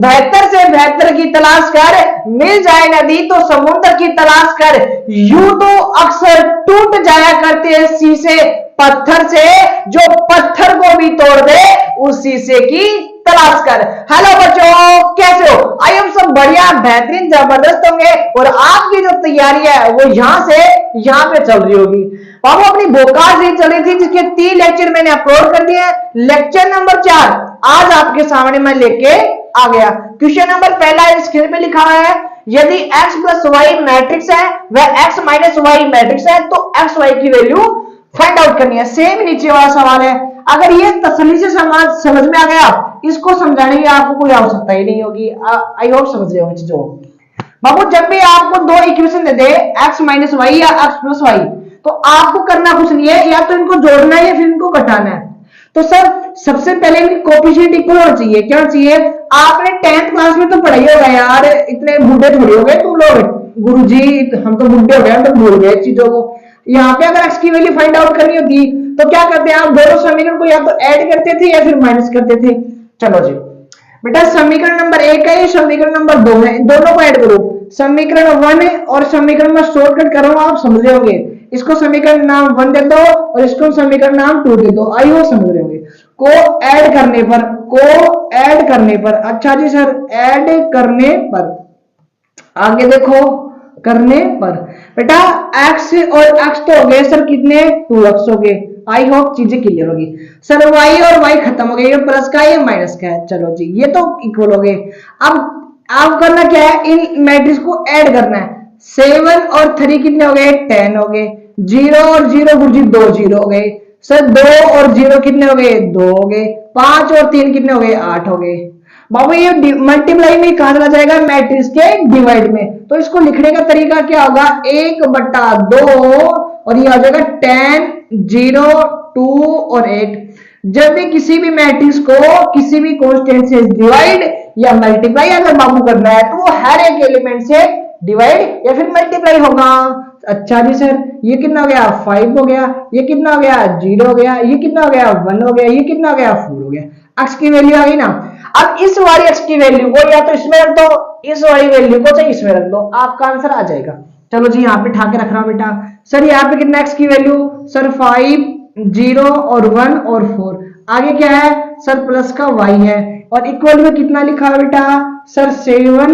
बेहतर से बेहतर की तलाश कर, मिल जाए नदी तो समुद्र की तलाश कर, यूं तो अक्सर टूट जाया करते हैं शीशे पत्थर से, जो पत्थर को भी तोड़ दे उस शीशे की तलाश कर। हेलो बच्चों, कैसे हो? आई हम सब बढ़िया, बेहतरीन, जबरदस्त होंगे और आपकी जो तैयारी है वो यहां से यहां पे चल रही होगी। बाबू अपनी भोकाल से चली थी जिसके 3 लेक्चर मैंने अपलोड कर दिए। लेक्चर नंबर 4 आज आपके सामने मैं लेके आ गया। क्वेश्चन नंबर पहला स्क्रीन पे लिखा हुआ है, यदि x प्लस वाई मैट्रिक्स है वह x माइनस वाई मैट्रिक्स है तो x y की वैल्यू फाइंड आउट करनी है। सेम नीचे वाला सवाल है। अगर ये तसल्ली से समझ में आ गया, इसको समझाने की आपको कोई आवश्यकता ही नहीं होगी। आई होप समझ रहे हो चीजों। बाबू जब भी आपको दो इक्वेशन दे दे x माइनस वाई या x प्लस वाई, तो आपको करना कुछ नहीं है, या तो इनको जोड़ना है या फिर इनको घटाना है। तो सर सबसे पहले इनकी कोफिशिएंट इक्वल होना चाहिए। क्या चाहिए? आपने 10th क्लास में तो पढ़ाई होगा यार, इतने बूढ़े थोड़ी हो गए तुम लोग। गुरुजी हम तो बूढ़े हो गए, हम तो भूल गए चीजों को। यहाँ पे अगर x की वैल्यू फाइंड आउट करनी होती तो क्या करते हैं आप? दोनों समीकरण को या तो ऐड करते थे या फिर माइनस करते थे। चलो जी बेटा, समीकरण नंबर 1 है, समीकरण नंबर 2 है, दोनों को ऐड करो। समीकरण 1 और समीकरण में शॉर्टकट कर रहा हूं, आप समझ रहे होंगे। इसको समीकरण नाम 1 दे दो और इसको समीकरण नाम 2 दे दो। आई वो समझ रहे होंगे। को ऐड करने पर, अच्छा जी सर, ऐड करने पर, आगे देखो, करने पर बेटा x और x तो हो गए सर कितने? 2x हो गए। आई होप चीजें क्लियर होगी। सर y और y खत्म हो गए, ये प्लस का ये माइनस का है। चलो जी ये तो इक्वल हो गए। अब आप करना क्या है? इन मैट्रिक्स को ऐड करना है। 7 और 3 कितने हो गए? 10 हो गए। 0 और 0 गुरुजी 2 0 हो गए। सर 2 और 0 कितने हो गए? 2 हो गए। 5 और 3 कितने हो गए? 8 हो गए। बाबू ये मल्टीप्लाई में कहा चला जाएगा? मैट्रिक्स के डिवाइड में। तो इसको लिखने का तरीका क्या होगा? 1/2 और ये आ जाएगा 10 0 2 और 8। जब भी किसी भी मैट्रिक्स को किसी भी कांस्टेंट से डिवाइड या मल्टीप्लाई अगर बाबू करना है तो वो हर एक एलिमेंट से डिवाइड या फिर मल्टीप्लाई होगा। अच्छा जी सर, ये कितना हो गया? 5 हो गया। ये कितना हो गया? 0 हो गया। ये कितना हो गया? 1 हो गया। ये कितना हो गया? 4 हो गया। x की वैल्यू आ गई ना। अब इस वाली x की वैल्यू को या तो इसमें रख दो, इस वाली वैल्यू को चाहे इसमें रख दो, आपका आंसर आ जाएगा। चलो जी यहाँ पे ठाके रख रहा हूं बेटा। सर यहाँ पे कितना x की वैल्यू? सर 5 0 और 1 और 4। आगे क्या है? सर प्लस का y है। और इक्वल में कितना लिखा है बेटा? सर 7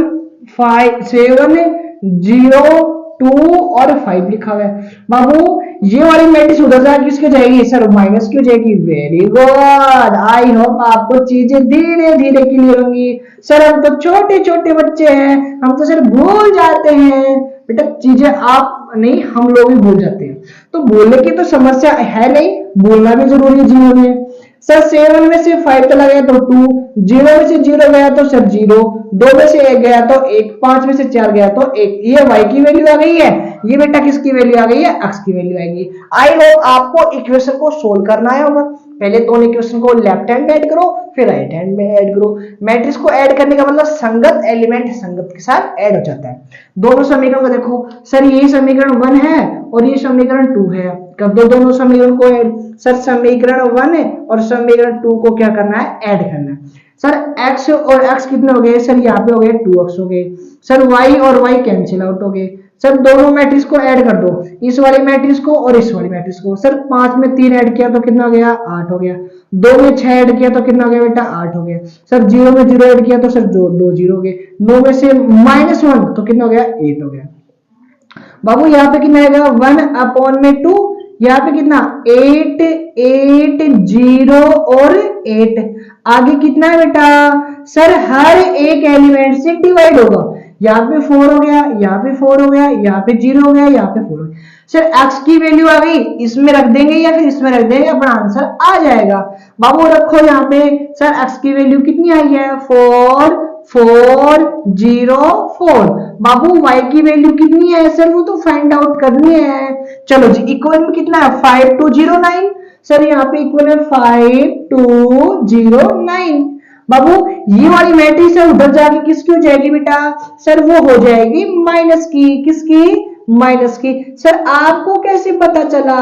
0 2 और 5 लिखा हुआ है। बाबू ये वाली मैट्रिक्स उधर जाकर किसके जाएगी? सर माइनस क्यों जाएगी? Very good. आई होप आपको चीजें धीरे धीरे क्लियर होंगी। सर हम तो छोटे छोटे बच्चे हैं, हम तो सर भूल जाते हैं। बेटा चीजें आप नहीं, हम लोग भी भूल जाते हैं। तो बोलने की तो समस्या है नहीं, बोलना भी जरूरी है जीवन में। सर 7 में से 5 चला गया तो 2, 0 में से 0 गया तो सर 0, 2 में से 1 गया तो 1, 5 में से 4 गया तो 1। ये y की वैल्यू आ गई है। ये बेटा किसकी वैल्यू आ गई है? x की वैल्यू आएगी। आई होप आपको इक्वेशन को सोल्व करना है होगा। पहले दोनों इक्वेशन को लेफ्ट हैंड में ऐड करो, फिर राइट हैंड में ऐड करो। मैट्रिक्स को ऐड करने का मतलब संगत एलिमेंट संगत के साथ ऐड हो जाता है। दोनों समीकरण को देखो। सर ये समीकरण 1 है और ये समीकरण 2 है। कर दो दोनों समीकरण को ऐड। सर समीकरण 1 और समीकरण 2 को क्या करना है? ऐड करना है। सर x और x कितने हो गए? सर यहाँ पे हो गए 2x हो गए। सर y और y कैंसिल आउट हो गए। सर दोनों मैट्रिक्स को ऐड कर दो, इस वाली मैट्रिक्स को और इस वाली मैट्रिक्स को। सर 5 में 3 ऐड किया तो कितना हो गया? 8 हो गया। 2 में 6 ऐड किया तो कितना हो गया बेटा? 8 हो गया। सर 0 में 0 ऐड किया तो सर 2 0 हो गए। 9 में से -1 तो कितना हो गया? 8 हो गया। बाबू यहाँ पे कितना आएगा? 1/2। यहाँ पे कितना? 8 8 0 और 8। आगे कितना है बेटा? सर हर एक एलिमेंट से डिवाइड होगा। यहाँ पे 4 हो गया, यहाँ पे 4 हो गया, यहाँ पे 0 हो गया, यहाँ पे 4 हो गया। सर x की वैल्यू आ गई, इसमें रख देंगे या फिर इसमें रख देंगे, अपना आंसर आ जाएगा। बाबू रखो यहाँ पे। सर x की वैल्यू कितनी आई है? 4 4 0 4। बाबू y की वैल्यू कितनी है? सर वो तो फाइंड आउट करनी है। चलो जी इक्वल में कितना है? 5 2 0 9। सर यहाँ पे इक्वल है 5 2 0 9। बाबू ये वाली मैट्रिक्स है, उधर जाके किसकी हो जाएगी बेटा? सर वो हो जाएगी माइनस की। किसकी? माइनस की। सर आपको कैसे पता चला?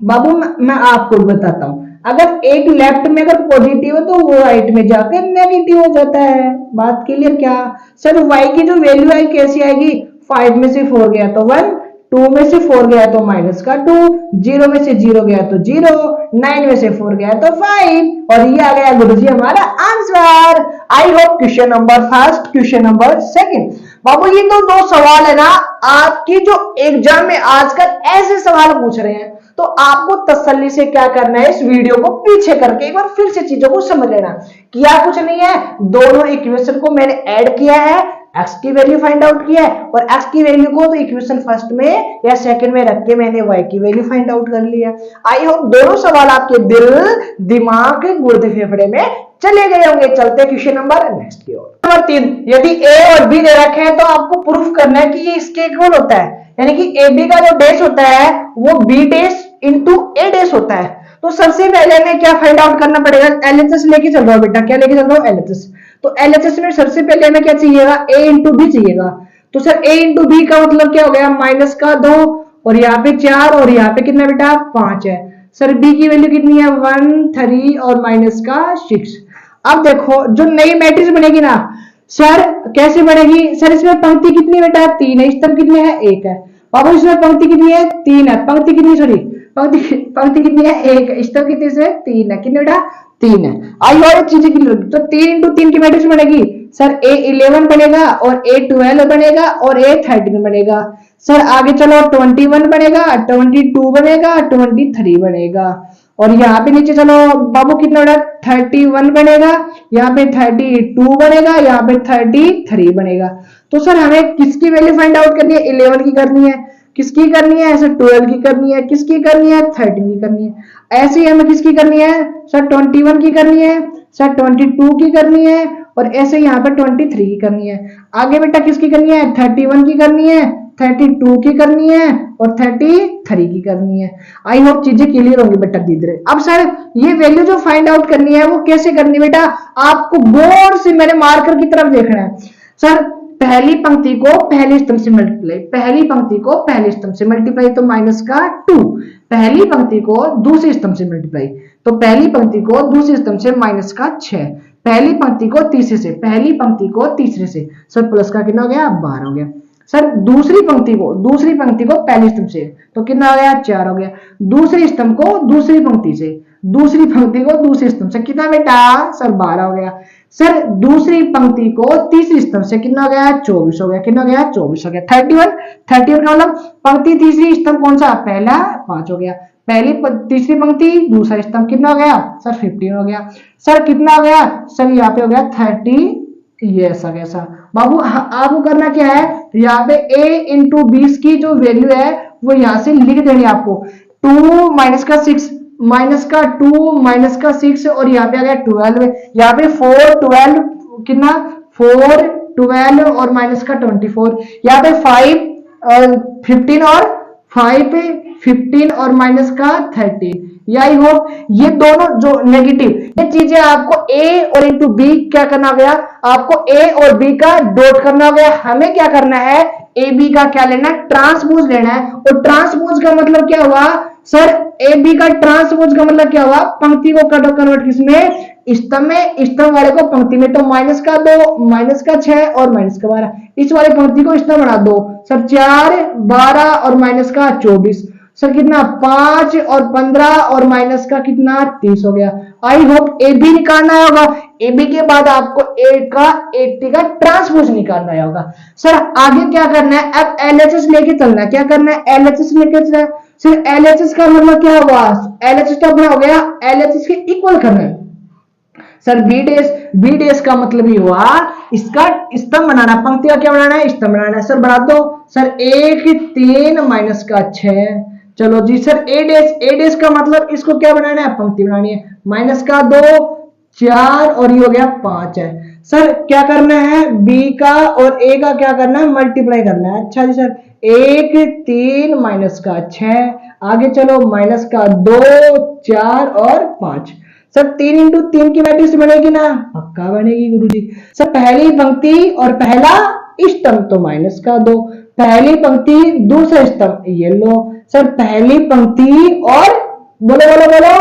बाबू मैं आपको बताता हूं। अगर एक लेफ्ट में अगर पॉजिटिव है तो वो राइट में जाकर नेगेटिव हो जाता है। बात क्लियर क्या? सर y की जो वैल्यू आई कैसी आएगी? 5 में से 4 गया तो 1, 2 में से 4 गया तो माइनस का 2, 0 में से 0 गया तो 0, 9 में से 4 गया तो 5, और ये आ गया गुरुजी हमारा answer. I hope question number first, question number second. बाबू ये तो दो सवाल है ना, आपकी जो एग्जाम में आजकल ऐसे सवाल पूछ रहे हैं, तो आपको तसल्ली से क्या करना है, इस वीडियो को पीछे करके एक बार फिर से चीजों को समझ लेना। किया कुछ नहीं है, दोनों इक्वेशन को मैंने ऐड किया है, x की वैल्यू फाइंड आउट किया है, और x की वैल्यू को तो इक्वेशन फर्स्ट में या सेकंड में रख के मैंने y की वैल्यू फाइंड आउट कर लिया। आई होप दोनों सवाल आपके दिल, दिमाग, गुर्दे, फेफड़े में चले गए होंगे। चलते क्वेश्चन नंबर नेक्स्ट की ओर। नंबर 3, यदि a और b दे रखे हैं तो आपको प्रूफ करना है कि ये इसके इक्वल होता है, यानी कि ए बी का जो डैश होता है वो बी डैश इंटू ए डैश होता है। तो सबसे पहले हमें क्या फाइंड आउट करना पड़ेगा? एलएचएस लेके चल रहा हूं बेटा, क्या लेके चल रहा हूं? एलएचएस। तो एलएचएस में सबसे पहले हमें क्या चाहिएगा? ए इंटू बी चाहिएगा। तो सर ए इंटू बी का मतलब क्या हो गया? माइनस का 2, और यहाँ पे 4, और यहाँ पे कितना बेटा? 5 है। सर बी की वैल्यू कितनी है? 1, 3 और माइनस का 6। अब देखो जो नई मैट्रिक्स बनेगी ना सर, कैसे बनेगी? सर इसमें पंक्ति कितनी बेटा? 3 है, स्तंभ कितने हैं? 1 है। बाबू इसमें पंक्ति कितनी है? 3 है। पंक्ति कितनी, सॉरी पंक्ति कितनी है? 1 है। स्तंभ कितने से? 3 है। कितने बेटा? 3 है। आई और चीजें क्लियर होगी। तो 3 इंटू 3 की मैट्रिक्स बनेगी सर, A11 बनेगा, और A12 बनेगा, और A13 बनेगा। सर आगे चलो 21 बनेगा, 22 बनेगा, 23 बनेगा, और यहाँ पे नीचे चलो बाबू कितना बड़ा? 31 बनेगा, यहाँ पे 32 बनेगा, यहाँ पे 33 बनेगा। तो सर हमें किसकी वैल्यू फाइंड आउट करनी है? 11 की करनी है। किसकी करनी है? ऐसे 12 की करनी है। किसकी करनी है? 13 की करनी है। ऐसे ही हमें किसकी करनी है? सर 21 की करनी है, सर 22 की करनी है, और ऐसे यहाँ पे 23 की करनी है। आगे बेटा किसकी करनी है? 31 की करनी है, 32 की करनी है, और 33 की करनी है। आई होप चीजें क्लियर होंगी बेटा धीरे। अब सर ये वैल्यू जो फाइंड आउट करनी है वो कैसे करनी है बेटा? आपको बोर्ड से मेरे मार्कर की तरफ देखना है। सर पहली पंक्ति को पहले स्तंभ से मल्टीप्लाई, पहली पंक्ति को पहले स्तंभ से मल्टीप्लाई तो माइनस का 2, पहली पंक्ति को दूसरे स्तंभ से मल्टीप्लाई तो पहली पंक्ति को दूसरे स्तंभ से माइनस का 6, पहली पंक्ति को तीसरे से, पहली पंक्ति को तीसरे से, सर प्लस का कितना हो गया? 12 हो गया। सर दूसरी पंक्ति को पहले स्तंभ से तो कितना हो गया? 4 हो गया। दूसरे स्तंभ को दूसरी पंक्ति से, दूसरी पंक्ति को दूसरे स्तंभ से कितना बेटा? सर 12 हो गया। सर दूसरी पंक्ति को तीसरी स्तंभ से कितना हो गया? 24 हो गया। कितना हो गया? 24 हो गया। 31 का मतलब पंक्ति तीसरी स्तंभ कौन सा? पहला, 5 हो गया। पहली तीसरी पंक्ति दूसरा स्तंभ कितना हो गया? सर 15 हो गया। सर कितना हो गया? सर यहाँ पे हो गया 30। ये ऐसा कैसा बाबू? आपको करना क्या है? यहाँ पे a इंटू 20 की जो वैल्यू है वो यहाँ से लिख देनी है आपको। 2 माइनस का 6, माइनस का 2 माइनस का 6, और यहाँ पे आ गया 12। यहाँ पे 4 12 कितना? 4 12 और माइनस का 24। यहाँ पे 5 15 और 5 15 और माइनस का 30। यही हो ये दोनों जो नेगेटिव ये चीजें आपको a और इंटू बी क्या करना गया? आपको a और b का डॉट करना गया। हमें क्या करना है? ए बी का क्या लेना है? ट्रांसपोज लेना है। और ट्रांसपोज का मतलब क्या हुआ? सर ए बी का ट्रांसपोज का मतलब क्या हुआ? पंक्ति को कन्वर्ट किसमें? स्तंभ में। स्तंभ वाले को पंक्ति में तो माइनस का 2 माइनस का 6 और माइनस का 12। इस वाले पंक्ति को स्तंभ बना दो सर 4 12 और माइनस का 24। सर कितना? 5 और 15 और माइनस का कितना? 30 हो गया। आई होप ए बी निकालना होगा। ए बी के बाद आपको ए का 80 का ट्रांसपोज निकालना होगा। सर आगे क्या करना है? अब एलएचएस लेके चलना है। क्या करना है? एलएचएस लेके चलना है। सर एलएचएस का मतलब क्या हुआ? एलएचएस तो अपना हो गया एलएचएस के इक्वल करना है। सर बी डेस का मतलब ये हुआ इसका स्तंभ बनाना, पंक्ति का क्या बनाना है? स्तंभ बनाना है। सर बना दो। सर 1 3 माइनस का 6। चलो जी सर ए डेस का मतलब इसको क्या बनाना है? पंक्ति बनानी है। माइनस का 2 4 और ये हो गया 5 है। सर क्या करना है? बी का और ए का क्या करना है? मल्टीप्लाई करना है। अच्छा जी सर 1 3 माइनस का 6, आगे चलो माइनस का 2 4 और 5। सर 3 इंटू 3 की मैट्रिक्स बनेगी ना? पक्का बनेगी गुरुजी। सर पहली पंक्ति और पहला स्तंभ तो माइनस का 2, पहली पंक्ति दूसरा स्तंभ ये लो। सर पहली पंक्ति और बोलो बोलो बोलो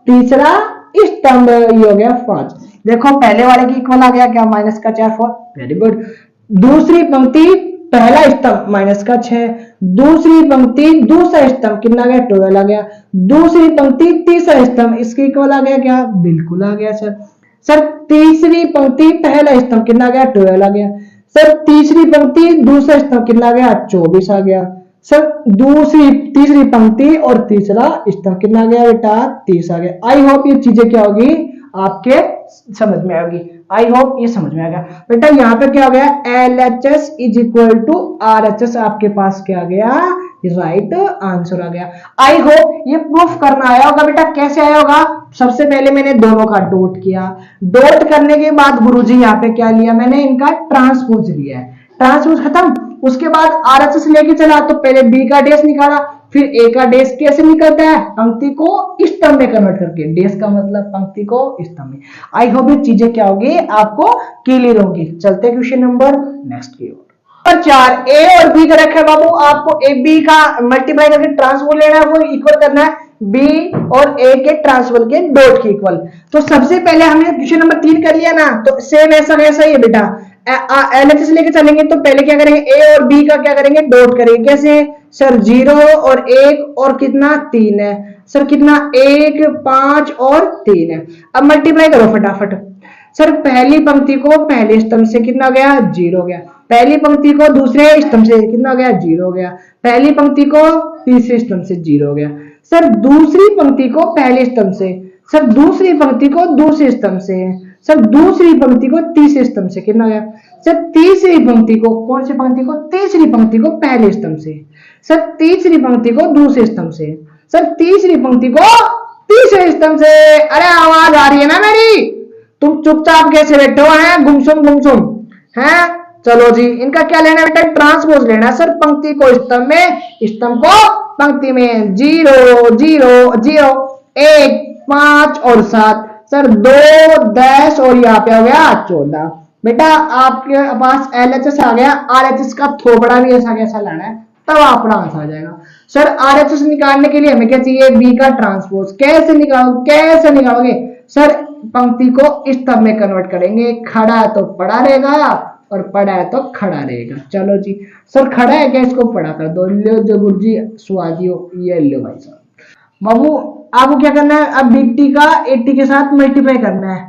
तीसरा स्तंभ, ये हो गया 5। देखो पहले वाले की इक्वल आ गया क्या, माइनस का 4 4, वेरी गुड। दूसरी पंक्ति पहला स्तंभ माइनस का 6, दूसरी पंक्ति दूसरा स्तंभ कितना आ गया 12 आ गया, दूसरी पंक्ति तीसरा स्तंभ इसके इक्वल आ गया क्या, बिल्कुल आ गया सर। सर तीसरी पंक्ति पहला स्तंभ कितना आ गया 12 आ गया, सर तीसरी पंक्ति दूसरा स्तंभ कितना आ गया 24 आ गया, सर दूसरी तीसरी पंक्ति और तीसरा स्तंभ कितना आ गया बेटा 30 आ गया। आई होप ये चीजें क्या होगी आपके समझ में आएगी, आई होप ये समझ में आएगा बेटा। यहाँ पे क्या हो गया, LHS is equal to RHS, आपके पास क्या आ गया, राइट आंसर आ गया। आई होप ये प्रूफ करना आया होगा बेटा। कैसे आया होगा, सबसे पहले मैंने दोनों का डॉट किया, डॉट करने के बाद गुरुजी यहाँ पे क्या लिया, मैंने इनका ट्रांसपोज लिया है, ट्रांसपोज खत्म। उसके बाद RHS लेके चला तो पहले B का डेस निकाला, फिर A का डेस कैसे निकलता है, पंक्ति को स्तंभ में कन्वर्ट करके, डेस का मतलब पंक्ति को स्तंभ में। आई होप ये चीजें क्या होगी आपको क्लियर होगी। चलते क्वेश्चन नंबर नेक्स्ट की ओर। 4 A और B का रखा है बाबू, आपको A B का मल्टीप्लाई करके ट्रांसपोज लेना है, वो इक्वल करना है B और A के ट्रांसपोज के डॉट के इक्वल। तो सबसे पहले हमने क्वेश्चन नंबर 3 कर लिया ना, तो सेम ऐसा वैसा ही है बेटा। LHS लेके चलेंगे तो पहले क्या करेंगे, A और B का क्या करेंगे, डॉट करेंगे। कैसे सर, 0 और 1 और कितना 3 है सर, कितना 1 5 और 3 है। अब मल्टीप्लाई करो फटाफट। सर पहली पंक्ति को पहले स्तंभ से कितना गया 0 गया, पहली पंक्ति को दूसरे स्तंभ से कितना गया 0 गया, पहली पंक्ति को तीसरे स्तंभ से 0 गया। सर दूसरी पंक्ति को पहले स्तंभ से, सर दूसरी पंक्ति को दूसरे स्तंभ से, सर दूसरी पंक्ति को तीसरे स्तंभ से कितना गया, सर तीसरी पंक्ति को, कौन सी पंक्ति को, तीसरी पंक्ति को पहले स्तंभ से, सर तीसरी पंक्ति को दूसरे स्तंभ से, सर तीसरी पंक्ति को तीसरे स्तंभ से। अरे आवाज आ रही है ना मेरी, तुम चुपचाप कैसे बैठे हो हैं, गुमसुम हैं। चलो जी, इनका क्या लेना है बेटा, ट्रांसपोज लेना है। सर पंक्ति को स्तंभ में, स्तंभ को पंक्ति में, 0 0 0 1 5 और 7, सर 2 10 और यहाँ पे हो गया 14। बेटा आपके पास LHS आ गया, RHS का थोबड़ा भी ऐसा कैसा लाना है, तब आपका आंसर आ जाएगा। सर RHS निकालने के लिए हमें क्या चाहिए, B का ट्रांसपोज। कैसे निकालोगे सर, पंक्ति को स्तंभ में कन्वर्ट करेंगे, खड़ा है तो पड़ा रहेगा और पड़ा है तो खड़ा रहेगा। चलो जी, सर खड़ा है क्या, इसको पड़ा कर दो, लो जो गुरुजी स्वादियो, ये लो भाई साहब। बाबू आपको क्या करना है, अब 80 का 80 के साथ मल्टीप्लाई करना है।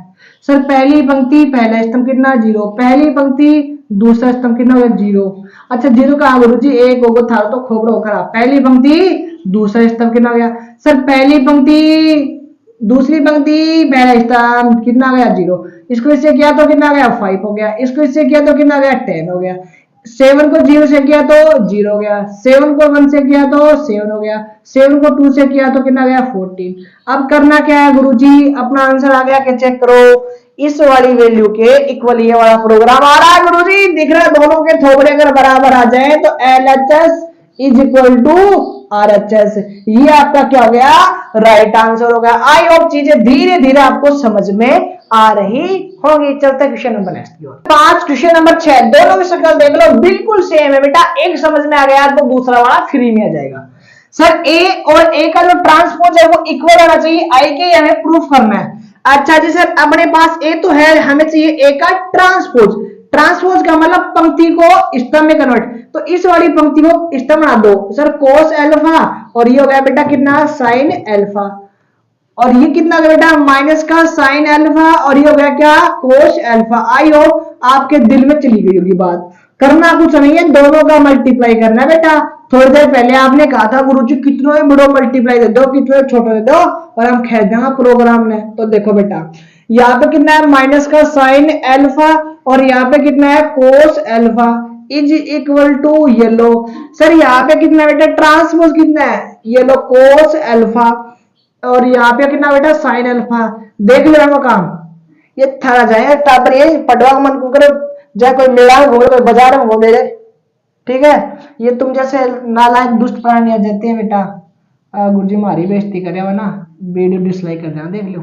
सर पहली पंक्ति पहला स्तंभ कितना 0, पहली पंक्ति दूसरा स्तंभ कितना होगा 0। अच्छा 0 का गुरुजी 1 होगा था तो खोपड़ा होकर, पहली पंक्ति दूसरा स्तंभ कितना हो गया, सर पहली पंक्ति दूसरी पंक्ति पहला स्तंभ कितना गया 0, इसको इससे किया तो कितना गया 5 हो गया, इसको इससे किया तो कितना गया 10 हो गया, 7 को 0 से किया तो 0 हो गया, 7 को 1 से किया तो 7 हो गया, 7 को 2 से किया तो कितना गया 14। अब करना क्या है गुरुजी, अपना आंसर आ गया कि चेक करो, इस वाली वैल्यू के इक्वल ये वाला प्रोग्राम आ रहा है गुरुजी, दिख रहा है, दोनों के थोबड़े अगर बराबर आ जाए तो LHS is equal to RHS, ये आपका क्या हो गया, राइट आंसर हो गया। आई होप चीजें धीरे धीरे आपको समझ में आ रही होगी। चलते क्वेश्चन नंबर नेक्स्ट की ओर। 5 क्वेश्चन नंबर 6, दोनों की शक्ल देख लो बिल्कुल सेम है बेटा, एक समझ में आ गया तो दूसरा वाला फ्री में आ जाएगा। सर A और A का जो ट्रांसपोज है वो इक्वल होना चाहिए I के, हमें प्रूफ करना है। अच्छा जी सर, अपने पास A तो है, हमें चाहिए A का ट्रांसपोज। ट्रांसपोज का मतलब पंक्ति को स्तंभ में कन्वर्ट, तो इस वाली पंक्ति को स्तंभ बना दो सर, कोस अल्फा और ये हो गया बेटा कितना साइन अल्फा, और ये कितना हो गया बेटा माइनस का साइन अल्फा और ये हो गया क्या कोस अल्फा। आई होप आपके दिल में चली गई होगी बात। करना कुछ नहीं है, दोनों का मल्टीप्लाई करना है बेटा। थोड़ी देर पहले आपने कहा था गुरुजी कितनों बड़ो मल्टीप्लाई दे दो, कितने छोटे दे दो और हम खेल देंगे प्रोग्राम में। तो देखो बेटा यहाँ पे कितना है माइनस का साइन अल्फा और यहाँ पे कितना है cos alpha is equal to yellow. Sir यहाँ पे कितना है बेटा ट्रांसपोज कितना है येलो कोस अल्फा और यहाँ पे कितना बेटा साइन अल्फा। देख लो वो काम, ये थारा जाए टापर ये पटवा मन को करो जाए, कोई मेला में घूमे कोई बाजार में घूमे जाए, ठीक है। ये तुम जैसे नालायक दुष्ट प्राणी आ जाते हैं बेटा, गुरुजी मारी बेइज्जती करे हो ना, वीडियो डिसलाइक कर देना, देख लो।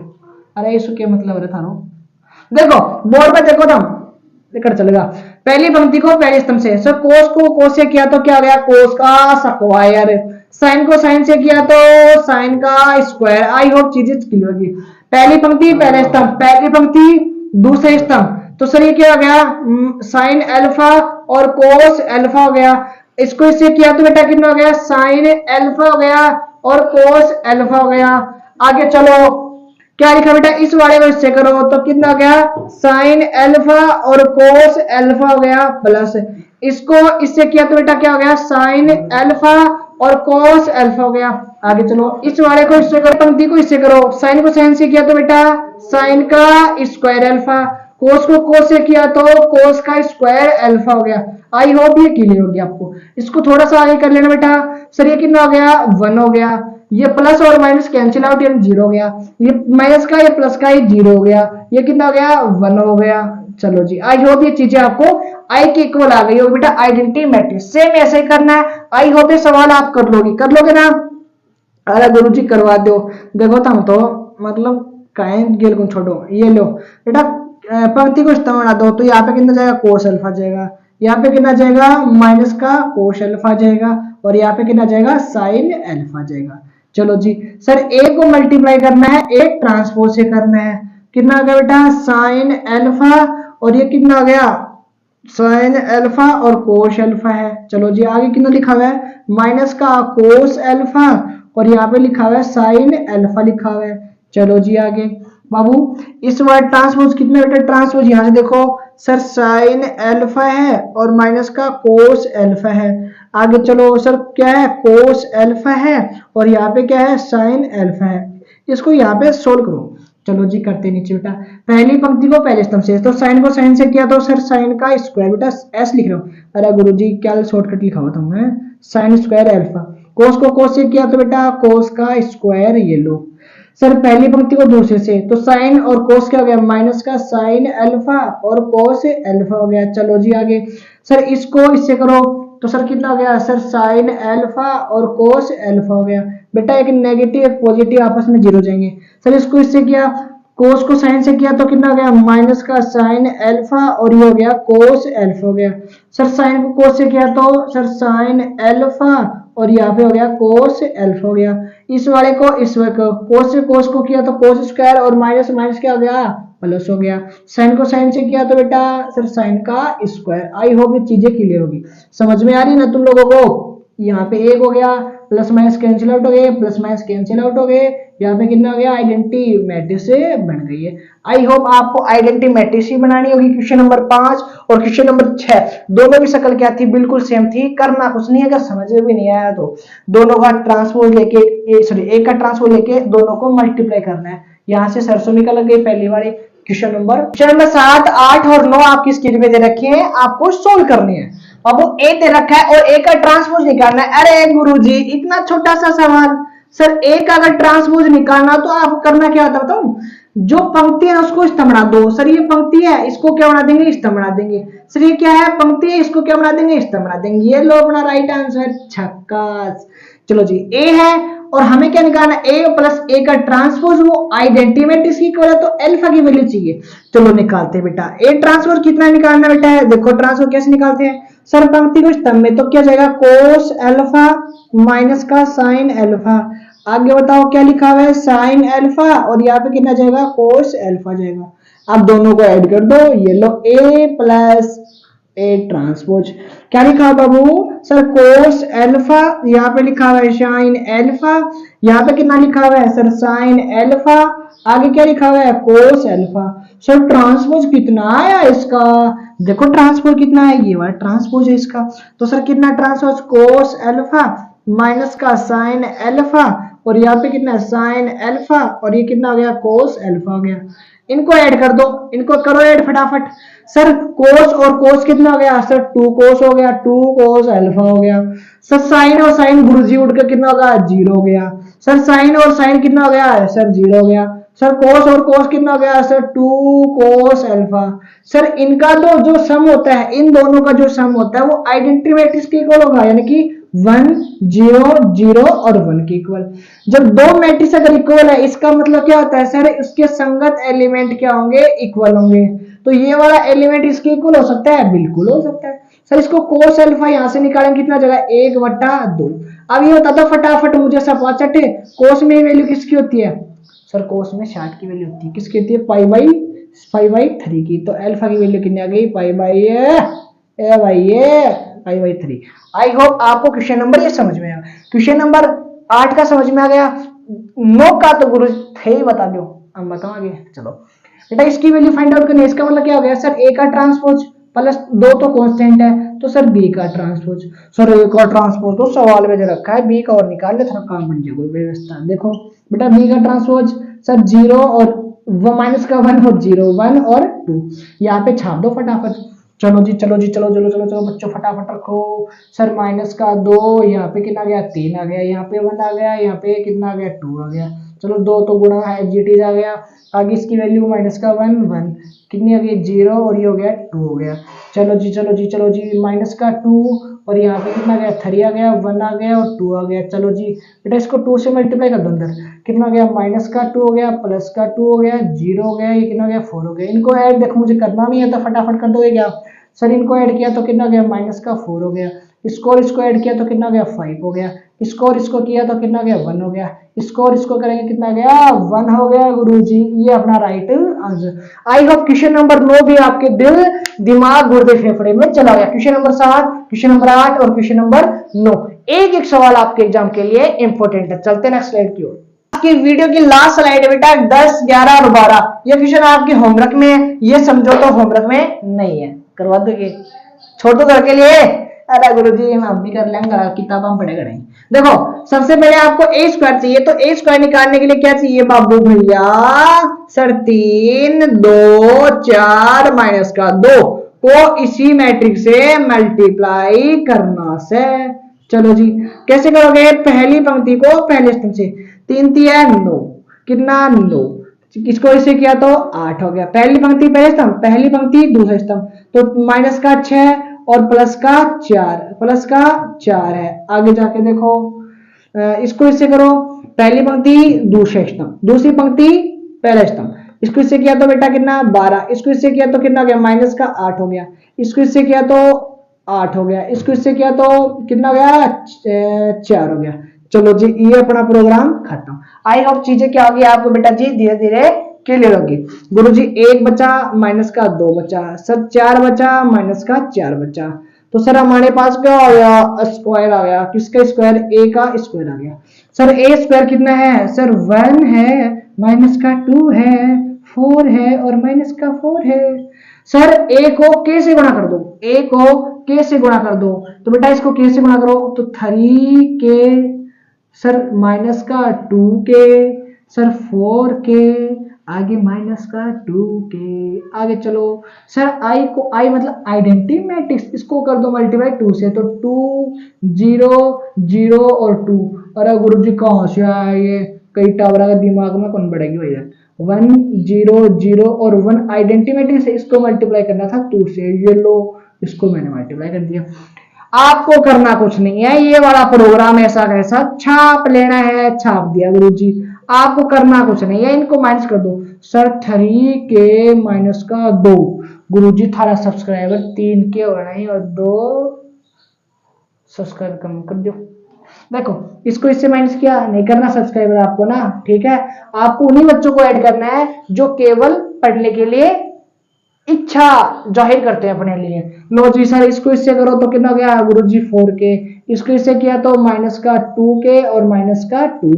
अरे इसको क्या मतलब है थारो, देखो बोर्ड पे देखो तुम लेकर चलेगा। पहली पंक्ति को पहले स्तंभ से, सर कोस को कोस से किया तो क्या हो गया कोस का स्क्वायर, साइन को साइन से किया तो साइन का स्क्वायर। आई होप चीजें क्लियर होगी। पहली पंक्ति पहले स्तंभ, पहली पंक्ति दूसरे स्तंभ, तो सर ये क्या हो गया, साइन अल्फा और कोस अल्फा हो गया। इसको इससे किया तो बेटा कितना हो गया, साइन अल्फा हो गया और कोस अल्फा हो गया। आगे चलो क्या लिखा बेटा, इस वाले को इससे करो तो कितना हो गया, साइन अल्फा और कोस अल्फा हो गया प्लस, इसको इससे किया तो बेटा क्या हो गया, साइन अल्फा और कोस अल्फा हो गया। आगे चलो इस वाले को इससे करो, पंक्ति को इससे करो, साइन को साइन से किया तो बेटा साइन का स्क्वायर अल्फा, कोस को कोस से किया तो कोस का स्क्वायर अल्फा हो गया। आई होप ये क्लियर हो गया आपको। इसको थोड़ा सा आगे कर लेना बेटा। सर ये कितना हो गया, 1 हो गया। ये प्लस और माइनस कैंसिल आउट, यानी 0 हो गया। ये माइनस का ये प्लस का ये 0 हो गया। ये कितना हो गया, 1 हो गया। चलो जी, आई होप ये चीजें आपको आई के इक्वल आ गई होगी बेटा। आइडेंटिटी मैट्रिक्स सेम ऐसे ही करना है। आई होप ये सवाल आप कर लोगे ना। अरे गुरु जी करवा दो, देखो तुम तो मतलब काहे गेल को छोड़ो। ये लो बेटा, पंक्ति को स्तंभ बना दो तो यहाँ पे कितना जाएगा, कोस अल्फा जाएगा। यहाँ पे कितना जाएगा, माइनस का कोस अल्फा जाएगा और यहाँ पे कितना जाएगा, साइन अल्फा जाएगा। चलो जी, सर ए को मल्टीप्लाई करना है, एक ट्रांसपोज से करना है। कितना आ गया बेटा, साइन अल्फा और ये कितना आ गया, साइन अल्फा और कोस अल्फा है। चलो जी, आगे कितना लिखा हुआ है, माइनस का कोस अल्फा और यहाँ पे लिखा हुआ है साइन अल्फा लिखा हुआ है। चलो जी आगे बाबू, इस वर्ड ट्रांसपोज कितने बेटा, ट्रांसपोज यहाँ से देखो सर, साइन अल्फा है और माइनस का कोस अल्फा है। आगे चलो सर, क्या है, कोस अल्फा है और यहाँ पे क्या है, साइन अल्फा है। इसको यहाँ पे सोल्व करो। चलो जी करते नीचे बेटा, पहली पंक्ति को पहले स्तंभ से, तो साइन को साइन से किया तो सर साइन का स्क्वायर, बेटा एस लिख रहा हूँ। अरे गुरु जी क्या शॉर्टकट लिखा हुआ था मैं, साइन स्क्वायर अल्फा। कोस को कोस से किया तो बेटा कोस का स्क्वायर, ये लो। सर पहली पंक्ति को दूसरे से, तो साइन और कोस क्या हो गया, माइनस का साइन अल्फा और कोस अल्फा हो गया। चलो जी आगे, सर इसको इससे करो तो सर कितना हो गया, सर साइन अल्फा और कोस अल्फा हो गया। बेटा एक नेगेटिव एक पॉजिटिव आपस में 0 जाएंगे। सर इसको इससे किया, कोस को साइन से किया तो कितना हो गया, माइनस का साइन अल्फा और ये हो गया कोस अल्फा हो गया। सर साइन को कोस से किया तो सर साइन अल्फा और यहाँ पे हो गया कोस अल्फा हो गया। इस वाले को इस वाले को, कोस से कोस को किया तो कोस स्क्वायर और माइनस माइनस क्या हो गया, प्लस हो गया। साइन को साइन से किया तो बेटा सर साइन का स्क्वायर। आई होप ये चीजें क्लियर होगी, समझ में आ रही ना तुम लोगों को। यहाँ पे एक हो गया, प्लस माइनस कैंसिल आउट हो गए, प्लस माइनस कैंसिल आउट हो गए। यहाँ पे कितना हो गया, आइडेंटिटी मैट्रिक्स से बन गई है। आई होप आपको आइडेंटिटी मैट्रिक्स ही बनानी होगी। क्वेश्चन नंबर 5 और क्वेश्चन नंबर 6 दोनों की शक्ल क्या थी, बिल्कुल सेम थी। करना कुछ नहीं है, अगर समझ में भी नहीं आया तो दोनों का ट्रांसपोज लेके, सॉरी एक का ट्रांसपोज लेके दोनों को मल्टीप्लाई करना है। यहाँ से सरसों निकल गई पहली वाली। क्वेश्चन नंबर 7, 8 और 9 आपकी स्क्रीन पे दे रखे हैं, आपको सोल्व करनी है। अब वो ए दे रखा है और ए का ट्रांसपोज निकालना है। अरे गुरुजी इतना छोटा सा सवाल, सर ए का अगर ट्रांसपोज निकालना तो आप करना क्या होता है बताऊं, जो पंक्ति है उसको स्तंभ बना दो। सर ये पंक्ति है, इसको क्या बना देंगे, स्तंभ बना देंगे। सर ये क्या है, पंक्ति है, इसको क्या बना देंगे, स्तंभ बना देंगे। ये लो अपना राइट आंसर, छक्का। चलो जी, ए है और हमें क्या निकालना, ए प्लस ए का ट्रांसपोज, वो आइडेंटिटी मैट्रिक्स की इक्वल है तो अल्फा की वैल्यू चाहिए। चलो निकालते हैं बेटा। ए ट्रांसपोज कितना निकालना बेटा है, देखो ट्रांसपोज कैसे निकालते हैं। सर पंक्ति को स्तंभ में तो क्या जाएगा, कोस अल्फा माइनस का साइन अल्फा। आगे बताओ क्या लिखा हुआ है, साइन अल्फा और यहाँ पे कितना जाएगा, कोस अल्फा जाएगा। अब दोनों को ऐड कर दो, ये लो ए प्लस ए ट्रांसपोज। क्या लिखा है बाबू, सर कोस अल्फा, यहाँ पे लिखा हुआ है साइन अल्फा, यहाँ पे कितना लिखा हुआ है सर साइन अल्फा, आगे क्या लिखा हुआ है कोस अल्फा। सर ट्रांसपोज कितना आया इसका, देखो ट्रांसपोज कितना है, ये वाला ट्रांसपोज है इसका। तो सर कितना ट्रांसपोज, कोस अल्फा माइनस का साइन अल्फा और यहाँ पे कितना साइन अल्फा और ये कितना हो गया, कोस अल्फा हो गया। इनको ऐड कर दो, इनको करो ऐड फटाफट। सर कोस और कोस कितना हो गया, सर 2 कोस हो गया, 2 कोस अल्फा हो गया। सर साइन और साइन गुरुजी उठकर कितना होगा, 0 हो गया। सर साइन और साइन कितना हो गया, सर 0 हो गया। सर कोस और कोस कितना हो गया, सर 2 कोस अल्फा। सर इनका तो जो सम होता है, इन दोनों का जो सम होता है वो आइडेंटिटी मैट्रिक्स के इक्वल होगा, यानी कि 1 0 0 और 1 के इक्वल। जब दो मैट्रिक्स अगर इक्वल है इसका मतलब क्या होता है सर, इसके संगत एलिमेंट क्या होंगे, इक्वल होंगे। तो ये वाला एलिमेंट इसके इक्वल हो सकता है, बिल्कुल हो सकता है। सर इसको कोस अल्फा यहां से निकालेंगे कितना जगह, 1/2। अब ये बता दो फटाफट मुझे सपाचट, कोस में वैल्यू किसकी होती है सर, कोस में 60 की वैल्यू होती है, किसकी होती है, पाई बाई 3 की। तो अल्फा की वैल्यू कितनी आ गई, पाई बाई 3। आई होप आपको क्वेश्चन नंबर ये समझ में आया। क्वेश्चन नंबर 8 का समझ में आ गया, 9 का तो गुरु थे ही बता दो, अब बताओ आगे। चलो बेटा इसकी वैल्यू फाइंड आउट करनी है, इसका मतलब क्या हो गया सर, ए का ट्रांसपोज प्लस 2 तो कांस्टेंट है, तो सर बी का ट्रांसपोज। सर ए का ट्रांसपोज तो सवाल में जो रखा है, बी का और निकाल ले, थोड़ा काम बन जाएगा व्यवस्था। देखो बेटा बी का ट्रांसपोज सर 0 और माइनस का 1 और 0 1 और 2 यहाँ पे छाप दो फटाफट। चलो जी चलो जी चलो चलो चलो चलो बच्चों फटाफट रखो। सर माइनस का 2 यहाँ पे कितना आ गया, 3 आ गया, यहाँ पे 1 आ गया, यहाँ पे कितना आ गया, 2 आ गया। चलो 2 तो गुणा है, जीटीज आ गया। आगे इसकी वैल्यू माइनस का 1 1 कितनी आ गई, 0 और ये हो गया 2 हो गया। चलो जी चलो जी चलो जी माइनस का 2 और यहाँ पे कितना गया, 3 आ गया, 1 आ गया और 2 आ गया। चलो जी बेटा इसको 2 से मल्टीप्लाई कर दो, अंदर कितना गया, माइनस का 2 हो गया, प्लस का 2 हो गया, 0 हो गया, ये कितना गया, 4 हो गया। इनको ऐड देखो मुझे करना नहीं है तो फटाफट कर दोगे क्या सर, इनको ऐड किया तो कितना गया, माइनस का 4 हो गया। इसको और इसको ऐड किया तो कितना गया, 5 हो गया। इसको और इसको किया तो कितना गया, 1 हो गया। इसको और इसको करेंगे कितना गया, 1 हो गया गुरुजी, ये अपना right answer. I hope question number 9 भी आपके दिल दिमाग गुर्दे फेफड़े में चला गया। क्वेश्चन नंबर 7, क्वेश्चन नंबर 8 और क्वेश्चन नंबर 9 एक एक सवाल आपके एग्जाम के लिए इंपॉर्टेंट है। चलते नेक्स्ट स्लाइड की ओर। आपकी वीडियो की लास्ट स्लाइड है बेटा 10 11 और 12। ये क्वेश्चन आपके होमवर्क में है, ये समझो तो होमवर्क में नहीं है, करवा दोगे, छोड़ दो घर के लिए। अरे गुरुजी हम भी कर लेंगे, किताब हम पढ़ेगा नहीं। देखो सबसे पहले आपको ए स्क्वायर चाहिए, तो ए स्क्वायर निकालने के लिए क्या चाहिए बाबू भैया सर, 3 2 4 माइनस का 2 को इसी मैट्रिक्स से मल्टीप्लाई करना से। चलो जी कैसे करोगे, पहली पंक्ति को पहले स्तंभ से, 3 3 है 9, कितना 9, इसको इसे किया तो 8 हो गया। पहली पंक्ति पहले स्तंभ, पहली पंक्ति दूसरे स्तंभ, तो माइनस का 6 और प्लस का 4, प्लस का 4 है। आगे जाके देखो इसको इससे करो, पहली पंक्ति दूसरे स्तंभ, दूसरी पंक्ति पहले स्तंभ, इसको इससे किया तो बेटा कितना 12, इसको इससे किया तो कितना हो गया, माइनस का 8 हो गया, इसको इससे किया तो 8 हो गया, इसको इससे किया तो कितना हो गया, 4 हो गया। चलो जी ये अपना प्रोग्राम खत्म। आई होप चीजें क्या होगी आपको बेटा जी धीरे धीरे क्लियर होगी। गुरु जी 1 बचा, माइनस का 2 बचा, सर 4 बचा, माइनस का 4 बचा। तो सर हमारे पास क्या आ गया, स्क्वायर आ गया, किसका स्क्वायर, ए का स्क्वायर आ गया। सर ए स्क्वायर कितना है सर, 1 है, माइनस का 2 है, 4 है और माइनस का 4 है। सर ए को के से गुणा कर दो, ए को के से गुणा कर दो, तो बेटा इसको के से गुणा करो तो 3 के, सर माइनस का 2 के, सर 4 के, आगे माइनस का 2 के, आगे चलो सर आई को, आई मतलब आइडेंटिटी मैट्रिक्स, इसको कर दो मल्टीप्लाई 2 से, तो 2 0 0 और 2। अरे गुरु जी कहाँ से आया ये, कई टावरा का दिमाग में कौन बढ़ेगी भैया, 1 0 0 और 1 आइडेंटिटी मैट्रिक्स, इसको मल्टीप्लाई करना था 2 से, ये लो इसको मैंने मल्टीप्लाई कर दिया। आपको करना कुछ नहीं है, ये वाला प्रोग्राम ऐसा कैसा छाप लेना है, छाप दिया गुरुजी। आपको करना कुछ नहीं है, इनको माइनस कर दो सर, 3 के माइनस का 2। गुरुजी थारा सब्सक्राइबर 3 के हो नहीं और 2 सब्सक्राइब कम कर दो। देखो इसको इससे माइनस किया, नहीं करना सब्सक्राइबर आपको ना, ठीक है। आपको उन्हीं बच्चों को ऐड करना है जो केवल पढ़ने के लिए इच्छा जाहिर करते हैं अपने लिए। लो जी सर इसको इससे करो तो कितना गया गुरुजी 4 के, इसको इससे किया तो माइनस का 2 के और माइनस का 2।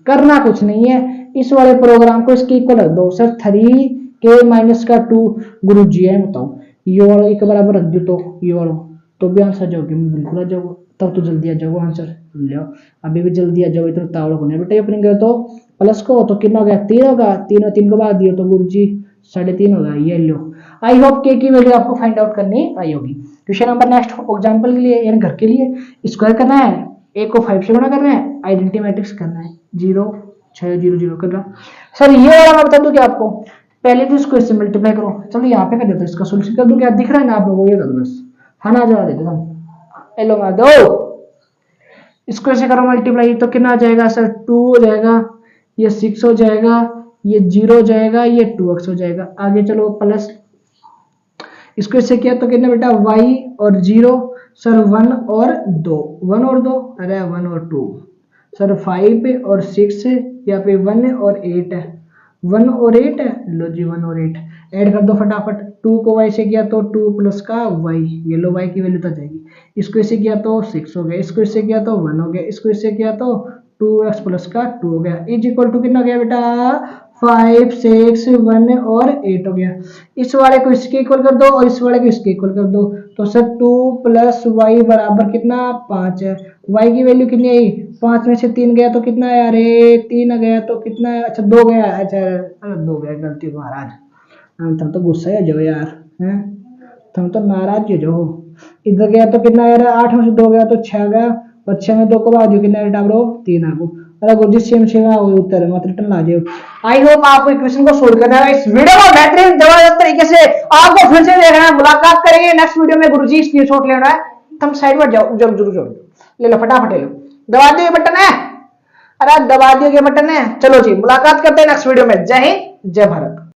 करना कुछ नहीं है, इस वाले प्रोग्राम को इसके इक्वल रख दो सर, 3 के माइनस का 2। गुरुजी है बताओ ये वाला एक बराबर रख दो, तो ये वाला तो भी आंसर जाओगे, बिल्कुल आ जाओगे, तब तो जल्दी आ जाओगे आंसर ले आओ, अभी भी जल्दी आ जाओगे, तो तावड़ा को नहीं बेटा अपने गए तो प्लस को तो कितना हो गया 3 होगा, 3 और 3 को बाद दिया तो गुरुजी 3.5 होगा, ये लो। आई होप के की वैल्यू आपको फाइंड आउट करनी आई होगी। क्वेश्चन नंबर नेक्स्ट एग्जांपल के लिए यानी घर के लिए स्क्वायर करना है, ए को 5 से गुणा करना है, आइडेंटिटी मैट्रिक्स करना है, 0 6 0 0 करना। सर ये वाला मैं बता दूं कि आपको पहले तो इसको इससे मल्टीप्लाई करो, चलो यहाँ पे कर देते इसका सोल्यूशन कर दूं, क्या दिख रहा है ना आप लोगों को, ये कर दो बस, हाँ ना जवाब दे दो, हेलो मार दो इसको ऐसे करो मल्टीप्लाई तो कितना आ जाएगा सर 2 हो जाएगा, ये 6 हो जाएगा, ये 0 हो जाएगा, ये 2x हो जाएगा। आगे चलो प्लस, इसको इससे किया तो कितना बेटा y और 0 सर 1 और 2, 1 और 2 अरे 1 और 2 सर 5 और 6 है, यहाँ पे 1 और 8 है, 1 और 8 है, लो जी 1 और 8 ऐड कर दो फटाफट। 2 को y से किया तो 2 प्लस का y, ये लो y की वैल्यू तो जाएगी। इसको इससे किया तो 6 हो गया, इसको इससे किया तो 1 हो गया, इसको इससे किया तो 2x प्लस का 2 हो गया, इज इक्वल टू कितना हो गया बेटा 5 6 1 और 8 हो गया। इस वाले को इसके इक्वल कर दो और इस वाले को इसके इक्वल कर दो तो सर 2 प्लस वाई बराबर कितना 5 है। y की वैल्यू कितनी आई 5 में से 3 गया तो कितना है, अरे 3 गया तो कितना है, अच्छा 2 गया, अच्छा अरे 2 गया, गलती हो महाराज, तुम तो गुस्सा है जो यार हैं, तुम तो नाराज हो जो। इधर गया तो कितना आ रहा है 8 में से 2 गया तो 6 गया, और 6 में 2 को बाद कितना बेटा ब्रो 3 आ गो, अरे गुरुजी सेम सेम आ उत्तर मत रिटर्न ला जाओ। आई होप आपको क्वेश्चन को सोल्व करना है। इस वीडियो को बेहतरीन जबरदस्त तरीके से आपको फिर से देखना है, मुलाकात करेंगे नेक्स्ट वीडियो में। गुरुजी स्क्रीनशॉट लेना है, तुम साइड में जाओ, जरूर जरूर जरूर ले लो, फटाफट ले लो, दबा दियो बटन है, अरे दबा दियो ये बटन है। चलो जी मुलाकात करते हैं नेक्स्ट वीडियो में। जय हिंद जय भारत।